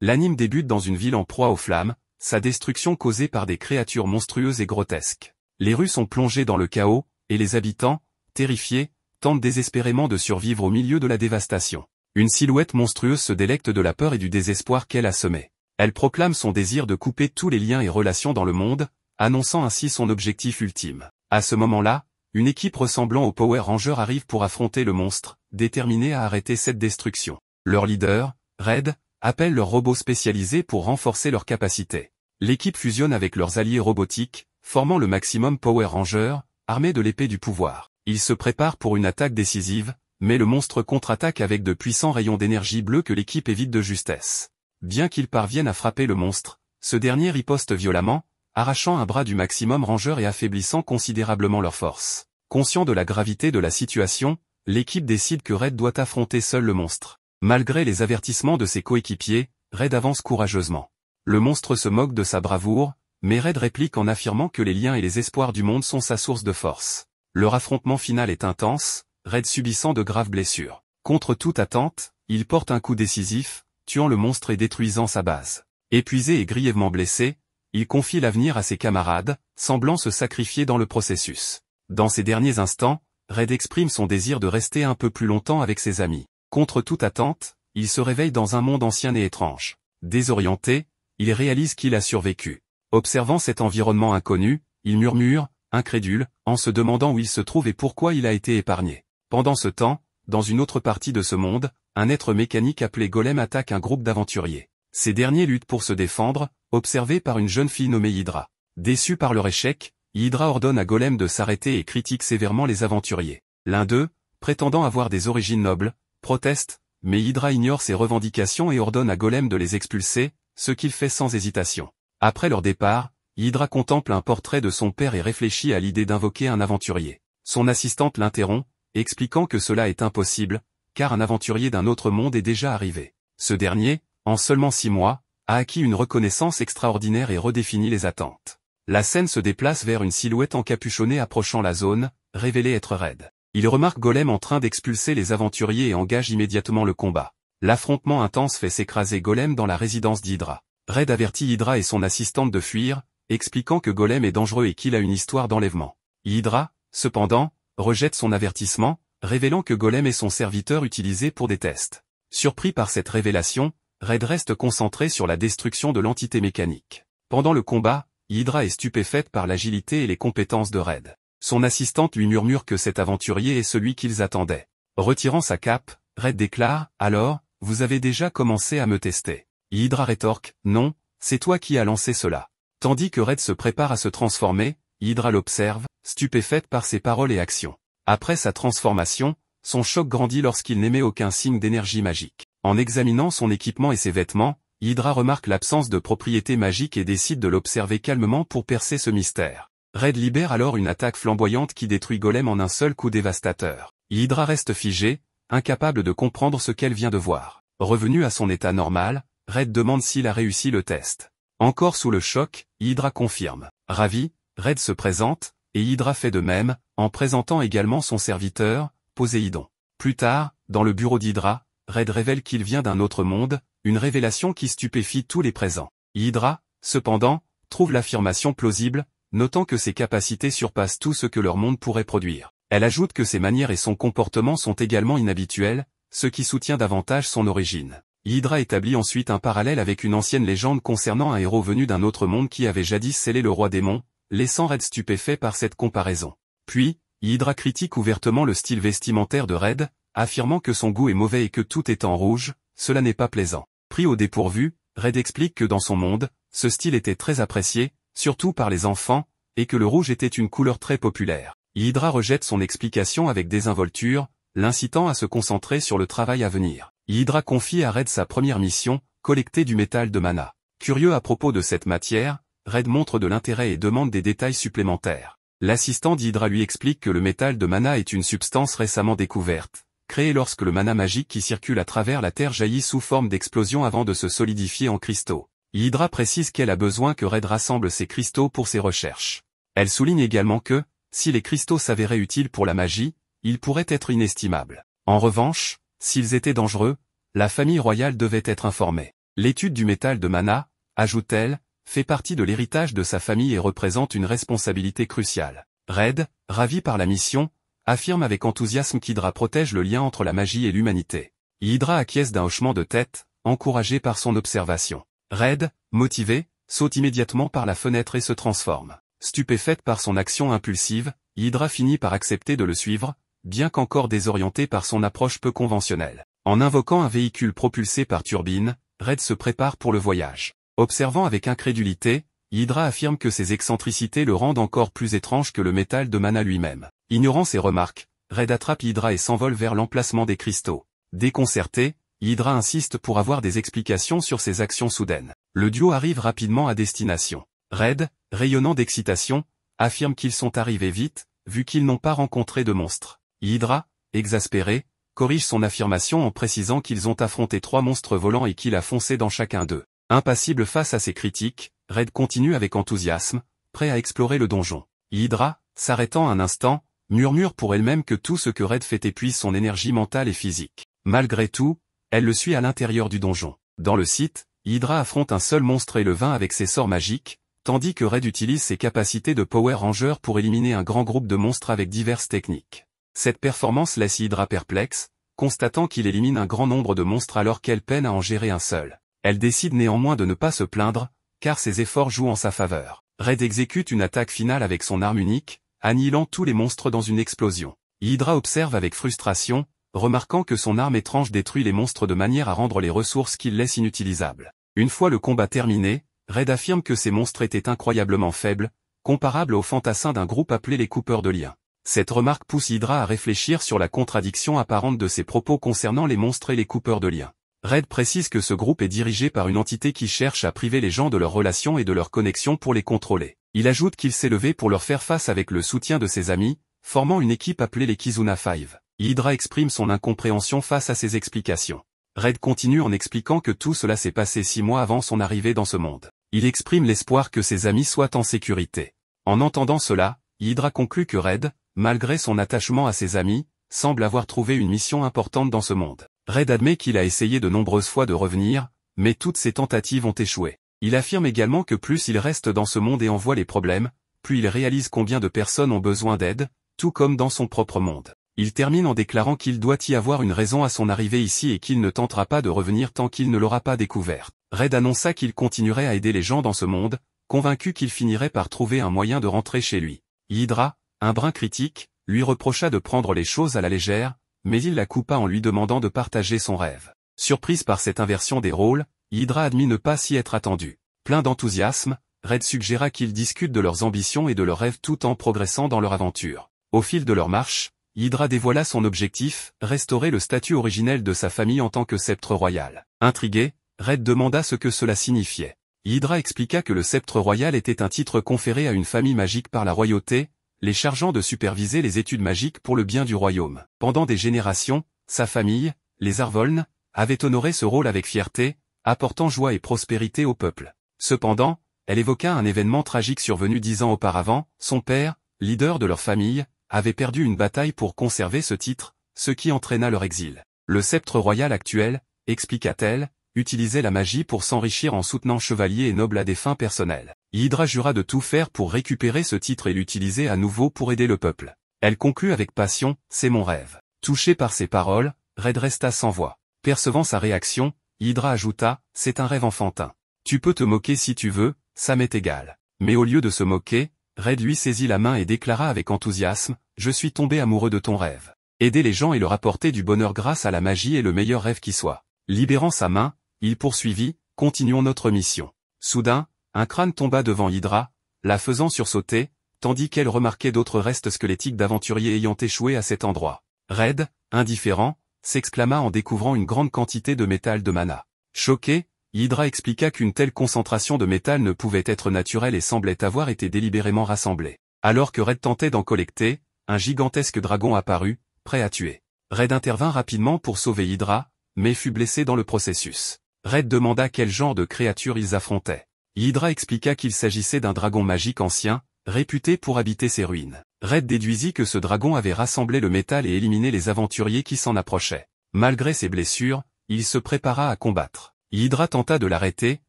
L'anime débute dans une ville en proie aux flammes, sa destruction causée par des créatures monstrueuses et grotesques. Les rues sont plongées dans le chaos, et les habitants, terrifiés, tentent désespérément de survivre au milieu de la dévastation. Une silhouette monstrueuse se délecte de la peur et du désespoir qu'elle a semé. Elle proclame son désir de couper tous les liens et relations dans le monde, annonçant ainsi son objectif ultime. À ce moment-là, une équipe ressemblant aux Power Rangers arrive pour affronter le monstre, déterminé à arrêter cette destruction. Leur leader, Red, appelle leurs robots spécialisés pour renforcer leurs capacités. L'équipe fusionne avec leurs alliés robotiques, formant le Maximum Power Ranger, armé de l'épée du pouvoir. Ils se préparent pour une attaque décisive, mais le monstre contre-attaque avec de puissants rayons d'énergie bleue que l'équipe évite de justesse. Bien qu'ils parviennent à frapper le monstre, ce dernier riposte violemment, arrachant un bras du Maximum Ranger et affaiblissant considérablement leur force. Conscient de la gravité de la situation, l'équipe décide que Red doit affronter seul le monstre. Malgré les avertissements de ses coéquipiers, Red avance courageusement. Le monstre se moque de sa bravoure, mais Red réplique en affirmant que les liens et les espoirs du monde sont sa source de force. Leur affrontement final est intense, Red subissant de graves blessures. Contre toute attente, il porte un coup décisif, tuant le monstre et détruisant sa base. Épuisé et grièvement blessé, il confie l'avenir à ses camarades, semblant se sacrifier dans le processus. Dans ces derniers instants, Red exprime son désir de rester un peu plus longtemps avec ses amis. Contre toute attente, il se réveille dans un monde ancien et étrange. Désorienté, il réalise qu'il a survécu. Observant cet environnement inconnu, il murmure, incrédule, en se demandant où il se trouve et pourquoi il a été épargné. Pendant ce temps, dans une autre partie de ce monde, un être mécanique appelé Golem attaque un groupe d'aventuriers. Ces derniers luttent pour se défendre, observés par une jeune fille nommée Hydra. Déçu par leur échec, Hydra ordonne à Golem de s'arrêter et critique sévèrement les aventuriers. L'un d'eux, prétendant avoir des origines nobles, proteste, mais Hydra ignore ses revendications et ordonne à Golem de les expulser, ce qu'il fait sans hésitation. Après leur départ, Hydra contemple un portrait de son père et réfléchit à l'idée d'invoquer un aventurier. Son assistante l'interrompt, expliquant que cela est impossible, car un aventurier d'un autre monde est déjà arrivé. Ce dernier, en seulement 6 mois, a acquis une reconnaissance extraordinaire et redéfini les attentes. La scène se déplace vers une silhouette encapuchonnée approchant la zone, révélée être Red. Il remarque Golem en train d'expulser les aventuriers et engage immédiatement le combat. L'affrontement intense fait s'écraser Golem dans la résidence d'Hydra. Red avertit Hydra et son assistante de fuir, expliquant que Golem est dangereux et qu'il a une histoire d'enlèvement. Hydra, cependant, rejette son avertissement, révélant que Golem est son serviteur utilisé pour des tests. Surpris par cette révélation, Red reste concentré sur la destruction de l'entité mécanique. Pendant le combat, Hydra est stupéfaite par l'agilité et les compétences de Red. Son assistante lui murmure que cet aventurier est celui qu'ils attendaient. Retirant sa cape, Red déclare « Alors, vous avez déjà commencé à me tester ». Hydra rétorque « Non, c'est toi qui as lancé cela ». Tandis que Red se prépare à se transformer, Hydra l'observe, stupéfaite par ses paroles et actions. Après sa transformation, son choc grandit lorsqu'il n'émet aucun signe d'énergie magique. En examinant son équipement et ses vêtements, Hydra remarque l'absence de propriétés magiques et décide de l'observer calmement pour percer ce mystère. Red libère alors une attaque flamboyante qui détruit Golem en un seul coup dévastateur. Hydra reste figée, incapable de comprendre ce qu'elle vient de voir. Revenu à son état normal, Red demande s'il a réussi le test. Encore sous le choc, Hydra confirme. Ravi, Red se présente, et Hydra fait de même, en présentant également son serviteur, Poséidon. Plus tard, dans le bureau d'Hydra, Red révèle qu'il vient d'un autre monde, une révélation qui stupéfie tous les présents. Hydra, cependant, trouve l'affirmation plausible, notant que ses capacités surpassent tout ce que leur monde pourrait produire. Elle ajoute que ses manières et son comportement sont également inhabituels, ce qui soutient davantage son origine. Hydra établit ensuite un parallèle avec une ancienne légende concernant un héros venu d'un autre monde qui avait jadis scellé le roi démon, laissant Red stupéfait par cette comparaison. Puis, Hydra critique ouvertement le style vestimentaire de Red, affirmant que son goût est mauvais et que tout est en rouge, cela n'est pas plaisant. Pris au dépourvu, Red explique que dans son monde, ce style était très apprécié, surtout par les enfants, et que le rouge était une couleur très populaire. Hydra rejette son explication avec désinvolture, l'incitant à se concentrer sur le travail à venir. Hydra confie à Red sa première mission, collecter du métal de mana. Curieux à propos de cette matière, Red montre de l'intérêt et demande des détails supplémentaires. L'assistant d'Hydra lui explique que le métal de mana est une substance récemment découverte, créée lorsque le mana magique qui circule à travers la Terre jaillit sous forme d'explosion avant de se solidifier en cristaux. Hydra précise qu'elle a besoin que Red rassemble ces cristaux pour ses recherches. Elle souligne également que, si les cristaux s'avéraient utiles pour la magie, ils pourraient être inestimables. En revanche, s'ils étaient dangereux, la famille royale devait être informée. L'étude du métal de mana, ajoute-t-elle, fait partie de l'héritage de sa famille et représente une responsabilité cruciale. Red, ravi par la mission, affirme avec enthousiasme qu'Hydra protège le lien entre la magie et l'humanité. Hydra acquiesce d'un hochement de tête, encouragé par son observation. Red, motivé, saute immédiatement par la fenêtre et se transforme. Stupéfaite par son action impulsive, Hydra finit par accepter de le suivre, bien qu'encore désorientée par son approche peu conventionnelle. En invoquant un véhicule propulsé par turbine, Red se prépare pour le voyage. Observant avec incrédulité, Hydra affirme que ses excentricités le rendent encore plus étrange que le métal de mana lui-même. Ignorant ces remarques, Red attrape Hydra et s'envole vers l'emplacement des cristaux. Déconcerté, Hydra insiste pour avoir des explications sur ses actions soudaines. Le duo arrive rapidement à destination. Red, rayonnant d'excitation, affirme qu'ils sont arrivés vite, vu qu'ils n'ont pas rencontré de monstres. Hydra, exaspéré, corrige son affirmation en précisant qu'ils ont affronté 3 monstres volants et qu'il a foncé dans chacun d'eux. Impassible face à ces critiques, Red continue avec enthousiasme, prêt à explorer le donjon. Hydra, s'arrêtant un instant, murmure pour elle-même que tout ce que Red fait épuise son énergie mentale et physique. Malgré tout, elle le suit à l'intérieur du donjon. Dans le site, Hydra affronte un seul monstre et le vainc avec ses sorts magiques, tandis que Red utilise ses capacités de Power Ranger pour éliminer un grand groupe de monstres avec diverses techniques. Cette performance laisse Hydra perplexe, constatant qu'il élimine un grand nombre de monstres alors qu'elle peine à en gérer un seul. Elle décide néanmoins de ne pas se plaindre, car ses efforts jouent en sa faveur. Red exécute une attaque finale avec son arme unique, annihilant tous les monstres dans une explosion. Hydra observe avec frustration, remarquant que son arme étrange détruit les monstres de manière à rendre les ressources qu'il laisse inutilisables. Une fois le combat terminé, Red affirme que ces monstres étaient incroyablement faibles, comparables aux fantassins d'un groupe appelé les coupeurs de liens. Cette remarque pousse Hydra à réfléchir sur la contradiction apparente de ses propos concernant les monstres et les coupeurs de liens. Red précise que ce groupe est dirigé par une entité qui cherche à priver les gens de leurs relations et de leurs connexions pour les contrôler. Il ajoute qu'il s'est levé pour leur faire face avec le soutien de ses amis, formant une équipe appelée les Kizuna Five. Hydra exprime son incompréhension face à ces explications. Red continue en expliquant que tout cela s'est passé 6 mois avant son arrivée dans ce monde. Il exprime l'espoir que ses amis soient en sécurité. En entendant cela, Hydra conclut que Red, malgré son attachement à ses amis, semble avoir trouvé une mission importante dans ce monde. Red admet qu'il a essayé de nombreuses fois de revenir, mais toutes ses tentatives ont échoué. Il affirme également que plus il reste dans ce monde et en voit les problèmes, plus il réalise combien de personnes ont besoin d'aide, tout comme dans son propre monde. Il termine en déclarant qu'il doit y avoir une raison à son arrivée ici et qu'il ne tentera pas de revenir tant qu'il ne l'aura pas découverte. Red annonça qu'il continuerait à aider les gens dans ce monde, convaincu qu'il finirait par trouver un moyen de rentrer chez lui. Hydra, un brin critique, lui reprocha de prendre les choses à la légère, mais il la coupa en lui demandant de partager son rêve. Surprise par cette inversion des rôles, Hydra admit ne pas s'y être attendu. Plein d'enthousiasme, Red suggéra qu'ils discutent de leurs ambitions et de leurs rêves tout en progressant dans leur aventure. Au fil de leur marche, Hydra dévoila son objectif, restaurer le statut originel de sa famille en tant que sceptre royal. Intrigué, Red demanda ce que cela signifiait. Hydra expliqua que le sceptre royal était un titre conféré à une famille magique par la royauté, les chargeant de superviser les études magiques pour le bien du royaume. Pendant des générations, sa famille, les Arvoln, avait honoré ce rôle avec fierté, apportant joie et prospérité au peuple. Cependant, elle évoqua un événement tragique survenu 10 ans auparavant. Son père, leader de leur famille, avait perdu une bataille pour conserver ce titre, ce qui entraîna leur exil. Le sceptre royal actuel, expliqua-t-elle, utilisait la magie pour s'enrichir en soutenant chevaliers et nobles à des fins personnelles. Hydra jura de tout faire pour récupérer ce titre et l'utiliser à nouveau pour aider le peuple. Elle conclut avec passion, « C'est mon rêve ». Touché par ces paroles, Red resta sans voix. Percevant sa réaction, Hydra ajouta, « C'est un rêve enfantin. Tu peux te moquer si tu veux, ça m'est égal. » Mais au lieu de se moquer, Red lui saisit la main et déclara avec enthousiasme, « Je suis tombé amoureux de ton rêve. Aider les gens et leur apporter du bonheur grâce à la magie est le meilleur rêve qui soit. » Libérant sa main, il poursuivit, « Continuons notre mission. » Soudain, un crâne tomba devant Hydra, la faisant sursauter, tandis qu'elle remarquait d'autres restes squelettiques d'aventuriers ayant échoué à cet endroit. Red, indifférent, s'exclama en découvrant une grande quantité de métal de mana. Choqué, Hydra expliqua qu'une telle concentration de métal ne pouvait être naturelle et semblait avoir été délibérément rassemblée. Alors que Red tentait d'en collecter, un gigantesque dragon apparut, prêt à tuer. Red intervint rapidement pour sauver Hydra, mais fut blessé dans le processus. Red demanda quel genre de créature ils affrontaient. Hydra expliqua qu'il s'agissait d'un dragon magique ancien, réputé pour habiter ces ruines. Red déduisit que ce dragon avait rassemblé le métal et éliminé les aventuriers qui s'en approchaient. Malgré ses blessures, il se prépara à combattre. Hydra tenta de l'arrêter,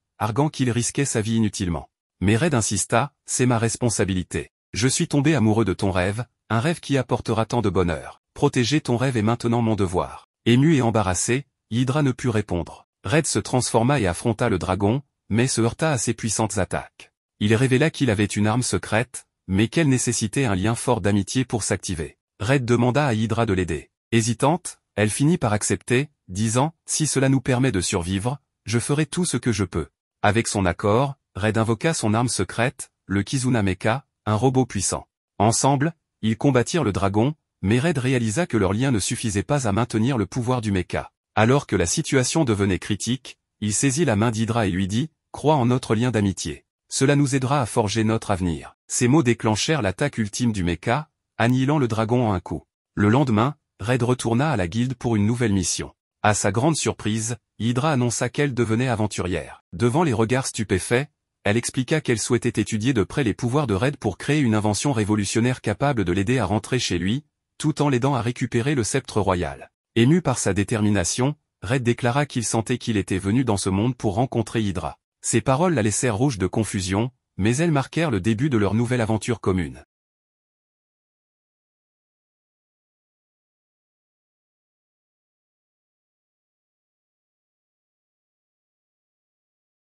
arguant qu'il risquait sa vie inutilement. Mais Red insista, c'est ma responsabilité. Je suis tombé amoureux de ton rêve, un rêve qui apportera tant de bonheur. Protéger ton rêve est maintenant mon devoir. Ému et embarrassé, Hydra ne put répondre. Red se transforma et affronta le dragon, mais se heurta à ses puissantes attaques. Il révéla qu'il avait une arme secrète, mais qu'elle nécessitait un lien fort d'amitié pour s'activer. Red demanda à Hydra de l'aider. Hésitante, elle finit par accepter, disant « Si cela nous permet de survivre, je ferai tout ce que je peux ». Avec son accord, Red invoqua son arme secrète, le Kizuna Mecha, un robot puissant. Ensemble, ils combattirent le dragon, mais Red réalisa que leur lien ne suffisait pas à maintenir le pouvoir du mecha. Alors que la situation devenait critique, il saisit la main d'Hydra et lui dit « Crois en notre lien d'amitié. Cela nous aidera à forger notre avenir ». Ces mots déclenchèrent l'attaque ultime du mecha, annihilant le dragon en un coup. Le lendemain, Red retourna à la guilde pour une nouvelle mission. À sa grande surprise, Hydra annonça qu'elle devenait aventurière. Devant les regards stupéfaits, elle expliqua qu'elle souhaitait étudier de près les pouvoirs de Red pour créer une invention révolutionnaire capable de l'aider à rentrer chez lui, tout en l'aidant à récupérer le sceptre royal. Ému par sa détermination, Red déclara qu'il sentait qu'il était venu dans ce monde pour rencontrer Hydra. Ces paroles la laissèrent rouge de confusion, mais elles marquèrent le début de leur nouvelle aventure commune.